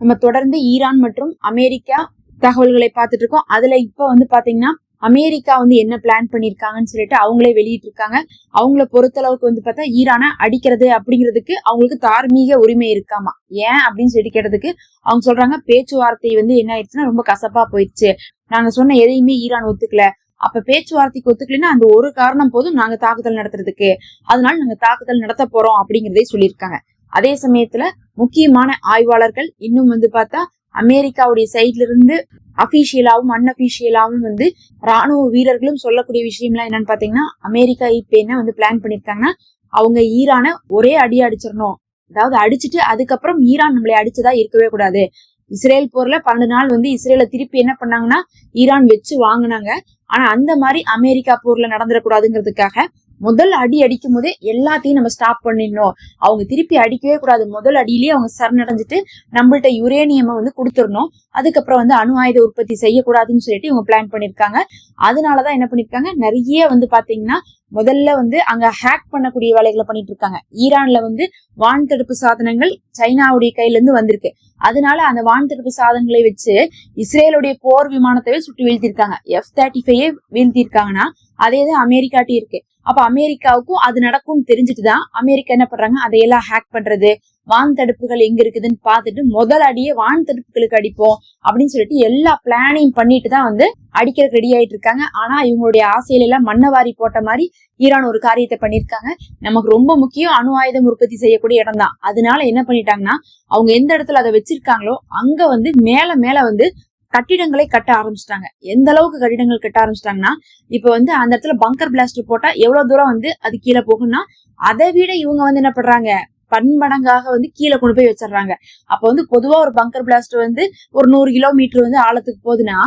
நம்ம தொடர்ந்து ஈரான் மற்றும் அமெரிக்கா தகவல்களை பார்த்துட்டு இருக்கோம். அதுல இப்ப வந்து பாத்தீங்கன்னா அமெரிக்கா வந்து என்ன பிளான் பண்ணிருக்காங்கன்னு சொல்லிட்டு அவங்களே வெளியிட்டு இருக்காங்க. அவங்கள பொறுத்தளவுக்கு வந்து பார்த்தா ஈரானை அடிக்கிறது அப்படிங்கிறதுக்கு அவங்களுக்கு தார்மீக உரிமை இருக்காமா. ஏன் அப்படின்னு சொல்லி கேட்டதுக்கு அவங்க சொல்றாங்க, பேச்சுவார்த்தை வந்து என்ன ஆயிடுச்சுன்னா ரொம்ப கசப்பா போயிடுச்சு. நாங்க சொன்ன எதையுமே ஈரான் ஒத்துக்கல. அப்ப பேச்சுவார்த்தைக்கு ஒத்துக்கலைன்னா அந்த ஒரு காரணம் போதும் நாங்க தாக்குதல் நடத்துறதுக்கு, அதனால நாங்க தாக்குதல் நடத்த போறோம் அப்படிங்கிறதே சொல்லியிருக்காங்க. அதே சமயத்துல முக்கியமான ஆய்வாளர்கள் இன்னும் வந்து பார்த்தா அமெரிக்காவுடைய சைட்ல இருந்து அபிஷியலாவும் அன்அபிஷியலாவும் வந்து ராணுவ வீரர்களும் சொல்லக்கூடிய விஷயம்லாம் என்னன்னு பாத்தீங்கன்னா, அமெரிக்கா இப்ப என்ன வந்து பிளான் பண்ணிருக்காங்கன்னா, அவங்க ஈரானை ஒரே அடி அடிச்சிடணும். அதாவது அடிச்சுட்டு அதுக்கப்புறம் ஈரான் நம்மளை அடிச்சதா இருக்கவே கூடாது. இஸ்ரேல் போர்ல 12 நாள் வந்து இஸ்ரேல திருப்பி என்ன பண்ணாங்கன்னா ஈரான் வச்சு வாங்கினாங்க. ஆனா அந்த மாதிரி அமெரிக்கா போர்ல நடந்துடக்கூடாதுங்கிறதுக்காக முதல் அடி அடிக்கும் போதே எல்லாத்தையும் நம்ம ஸ்டாப் பண்ணிடணும். அவங்க திருப்பி அடிக்கவே கூடாது. முதல் அடியிலேயே அவங்க சரணடைஞ்சிட்டு நம்மள்ட்ட யுரேனியம் வந்து கொடுத்துடணும். அதுக்கப்புறம் வந்து அணு ஆயுத உற்பத்தி செய்யக்கூடாதுன்னு சொல்லிட்டு இவங்க பிளான் பண்ணிருக்காங்க. அதனாலதான் என்ன பண்ணிருக்காங்க, நிறைய வந்து பாத்தீங்கன்னா முதல்ல வந்து அங்க ஹேக் பண்ணக்கூடிய வேலைகளை பண்ணிட்டு இருக்காங்க. ஈரான்ல வந்து வான் தடுப்பு சாதனங்கள் சைனாவுடைய கையில இருந்து வந்திருக்கு. அதனால அந்த வான் தடுப்பு சாதனங்களை வச்சு இஸ்ரேலுடைய போர் விமானத்தை சுட்டு வீழ்த்திருக்காங்க. F-35 வீழ்த்திருக்காங்கன்னா அதேதான் அமெரிக்காட்டி இருக்கு. அப்ப அமெரிக்காவுக்கும் அது நடக்கும்னு தெரிஞ்சுட்டுதான் அமெரிக்கா என்ன பண்றாங்க, அதையெல்லாம் ஹேக் பண்றது, வான் தடுப்புகள் எங்க இருக்குதுன்னு பாத்துட்டு முதல் அடியே வான் தடுப்புகளுக்கு அடிப்போம் அப்படின்னு சொல்லிட்டு எல்லா பிளானையும் பண்ணிட்டு தான் வந்து அடிக்கிறதுக்கு ரெடி ஆயிட்டு இருக்காங்க. ஆனா இவங்களுடைய ஆசையில எல்லாம் மண்ணவாரி போட்ட மாதிரி ஈரான் ஒரு காரியத்தை பண்ணிருக்காங்க. நமக்கு ரொம்ப முக்கியம் அணு ஆயுதம் உற்பத்தி செய்யக்கூடிய இடம் தான். அதனால என்ன பண்ணிட்டாங்கன்னா, அவங்க எந்த இடத்துல அதை வச்சிருக்காங்களோ அங்க வந்து மேல மேல வந்து கட்டிடங்களை கட்ட ஆரம்பிச்சிட்டாங்க. எந்த அளவுக்கு கட்டிடங்கள் கட்ட ஆரம்பிச்சிட்டாங்கன்னா, இப்ப வந்து அந்த இடத்துல பங்கர் பிளாஸ்ட் போட்டா எவ்வளவு தூரம் வந்து அது கீழே போகும்னா அதை விட இவங்க வந்து என்ன பண்றாங்க, பன்மடங்காக வந்து கீழே கொண்டு போய் வச்சிடறாங்க. அப்ப வந்து பொதுவா ஒரு பங்கர் பிளாஸ்ட் வந்து ஒரு 100 கிலோமீட்டர் வந்து ஆழத்துக்கு போகுதுன்னா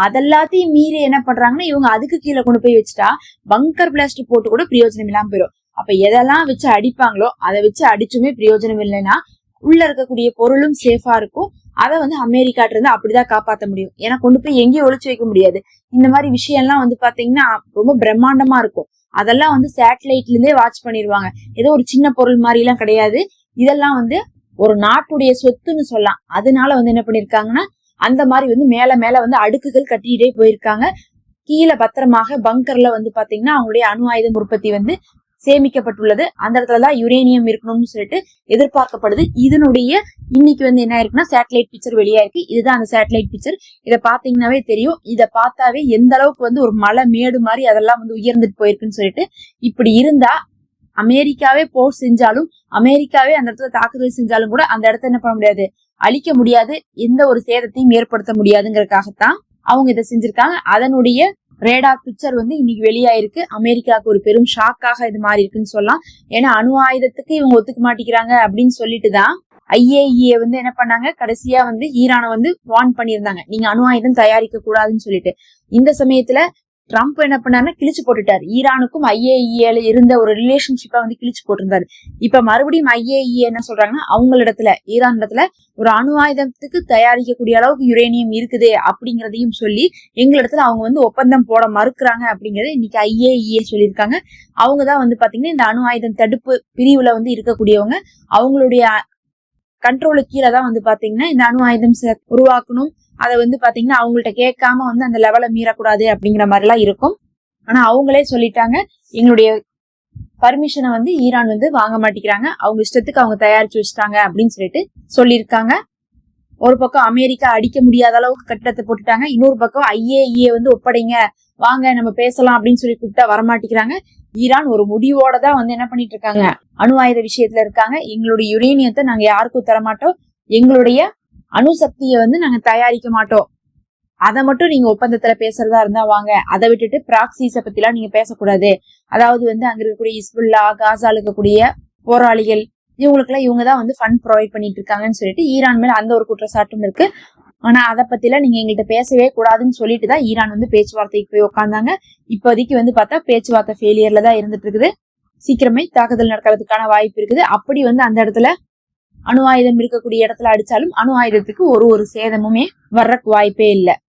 அதெல்லாத்தையும் மீறி என்ன பண்றாங்கன்னா இவங்க அதுக்கு கீழே கொண்டு போய் வச்சுட்டா பங்கர் பிளாஸ்ட் போட்டு கூட பிரயோஜனம் இல்லாம போயிடும். அப்ப எதெல்லாம் வச்சு அடிப்பாங்களோ அதை வச்சு அடிச்சுமே பிரயோஜனம் இல்லைன்னா உள்ள இருக்கக்கூடிய பொருளும் சேஃபா இருக்கும். அதை வந்து அமெரிக்காட்ட இருந்து அப்படிதான் காப்பாற்ற முடியும். ஏன்னா கொண்டு போய் எங்கேயும் ஒளிச்சு வைக்க முடியாது. இந்த மாதிரி விஷயம் எல்லாம் வந்து பாத்தீங்கன்னா ரொம்ப பிரம்மாண்டமா இருக்கும். அதெல்லாம் வந்து சேட்டலைட்ல இருந்தே வாட்ச் பண்ணிடுவாங்க. ஏதோ ஒரு சின்ன பொருள் மாதிரி எல்லாம் கிடையாது. இதெல்லாம் வந்து ஒரு நாட்டுடைய சொத்துன்னு சொல்லலாம். அதனால வந்து என்ன பண்ணிருக்காங்கன்னா அந்த மாதிரி வந்து மேல மேல வந்து அடுக்குகள் கட்டிட்டே போயிருக்காங்க. கீழே பத்திரமாக பங்கர்ல வந்து பாத்தீங்கன்னா அவங்களுடைய அணு ஆயுதம் உற்பத்தி வந்து சேமிக்கப்பட்டுள்ளது. அந்த இடத்துலதான் யுரேனியம் இருக்கணும்னு சொல்லிட்டு எதிர்பார்க்கப்படுது. இதனுடைய இன்னைக்கு வந்து என்ன இருக்குன்னா சேட்டலைட் பிக்சர் வெளியா இருக்கு. இதுதான் அந்த சேட்டலைட் பிக்சர். இதை பாத்தீங்கன்னாவே தெரியும். இதை பார்த்தாவே எந்த அளவுக்கு வந்து ஒரு மலை மேடு மாதிரி அதெல்லாம் வந்து உயர்ந்துட்டு போயிருக்குன்னு சொல்லிட்டு. இப்படி இருந்தா அமெரிக்காவே போர் செஞ்சாலும், அமெரிக்காவே அந்த இடத்துல தாக்குதல் செஞ்சாலும் கூட அந்த இடத்த என்ன பண்ண முடியாது, அழிக்க முடியாது, எந்த ஒரு சேதத்தையும் ஏற்படுத்த முடியாதுங்கிறதுக்காகத்தான் அவங்க இதை செஞ்சிருக்காங்க. அதனுடைய ரேடார் பிக்சர் வந்து இன்னைக்கு வெளியாயிருக்கு. அமெரிக்காவுக்கு ஒரு பெரும் ஷாக்காக இது மாதிரி இருக்குன்னு சொல்லலாம். ஏன்னா அணு ஆயுதத்துக்கு இவங்க ஒத்துக்க மாட்டேங்கிறாங்க அப்படின்னு சொல்லிட்டுதான் IAEA வந்து என்ன பண்ணாங்க, கடைசியா வந்து ஈரானை வந்து வார்ன் பண்ணியிருந்தாங்க, நீங்க அணு ஆயுதம் தயாரிக்க கூடாதுன்னு சொல்லிட்டு. இந்த சமயத்துல ட்ரம்ப் என்ன பண்ணாருன்னா கிழிச்சு போட்டுட்டாரு. ஈரானுக்கும் IAEA இருந்த ஒரு ரிலேஷன்ஷிப்பை வந்து கிழிச்சு போட்டிருந்தாரு. இப்ப மறுபடியும் IAEA என்ன சொல்றாங்கன்னா, அவங்களிடத்துல ஈரான் இடத்துல ஒரு அணு ஆயுதத்துக்கு தயாரிக்கக்கூடிய அளவுக்கு யுரேனியம் இருக்குது அப்படிங்கறதையும் சொல்லி எங்களிடத்துல அவங்க வந்து ஒப்பந்தம் போட மறுக்கிறாங்க அப்படிங்கறத இன்னைக்கு IAEA சொல்லியிருக்காங்க. அவங்கதான் வந்து பாத்தீங்கன்னா இந்த அணு ஆயுதம் தடுப்பு பிரிவுல வந்து இருக்கக்கூடியவங்க. அவங்களுடைய கண்ட்ரோலுக்கு கீழே தான் வந்து பாத்தீங்கன்னா இந்த அணு ஆயுதம் உருவாக்கணும். அதை வந்து பாத்தீங்கன்னா அவங்கள்ட்ட கேட்காம வந்து அந்த லெவலை மீறக்கூடாது அப்படிங்கிற மாதிரி எல்லாம் இருக்கும். ஆனா அவங்களே சொல்லிட்டாங்க, எங்களுடைய பர்மிஷனை வந்து ஈரான் வந்து வாங்க மாட்டேங்கிறாங்க, அவங்க இஷ்டத்துக்கு அவங்க தயாரிச்சு வச்சுட்டாங்க அப்படின்னு சொல்லிட்டு சொல்லியிருக்காங்க. ஒரு பக்கம் அமெரிக்கா அடிக்க முடியாத அளவுக்கு கட்டடத்தை போட்டுட்டாங்க. இன்னொரு பக்கம் IAEA வந்து ஒப்படைங்க, வாங்க நம்ம பேசலாம் அப்படின்னு சொல்லி கூப்பிட்டா வரமாட்டேங்கிறாங்க. ஈரான் ஒரு முடிவோட தான் வந்து என்ன பண்ணிட்டு இருக்காங்க, அணு ஆயுத விஷயத்துல இருக்காங்க. எங்களுடைய யுரேனியத்தை நாங்க யாருக்கும் தரமாட்டோம், எங்களுடைய அணு சக்தியை வந்து நாங்க தயாரிக்க மாட்டோம், அதை மட்டும் நீங்க ஒப்பந்தத்துல பேசுறதா இருந்தா வாங்க, அதை விட்டுட்டு பிராக்சிஸ பத்தி எல்லாம் நீங்க பேசக்கூடாது. அதாவது வந்து அங்க இருக்கக்கூடிய இஸ்புல்லா, காசால இருக்கக்கூடிய போராளிகள் இவங்களுக்கெல்லாம் இவங்கதான் வந்து ஃபண்ட் ப்ரொவைட் பண்ணிட்டு இருக்காங்கன்னு சொல்லிட்டு ஈரான் மேல அந்த ஒரு குற்றச்சாட்டும் இருக்கு. ஆனா அதை பத்தி எல்லாம் நீங்க எங்கள்கிட்ட பேசவே கூடாதுன்னு சொல்லிட்டு தான் ஈரான் வந்து பேச்சுவார்த்தைக்கு போய் உட்காந்தாங்க. இப்போதைக்கு வந்து பார்த்தா பேச்சுவார்த்தை ஃபெயிலியர்ல தான் இருந்துட்டு இருக்குது. சீக்கிரமே தாக்குதல் நடக்கிறதுக்கான வாய்ப்பு இருக்குது. அப்படி வந்து அந்த இடத்துல அணு ஆயுதம் இருக்கக்கூடிய இடத்துல அடிச்சாலும் அணு ஆயுதத்துக்கு ஒரு சேதமுமே வர்றக்கு வாய்ப்பே இல்லை.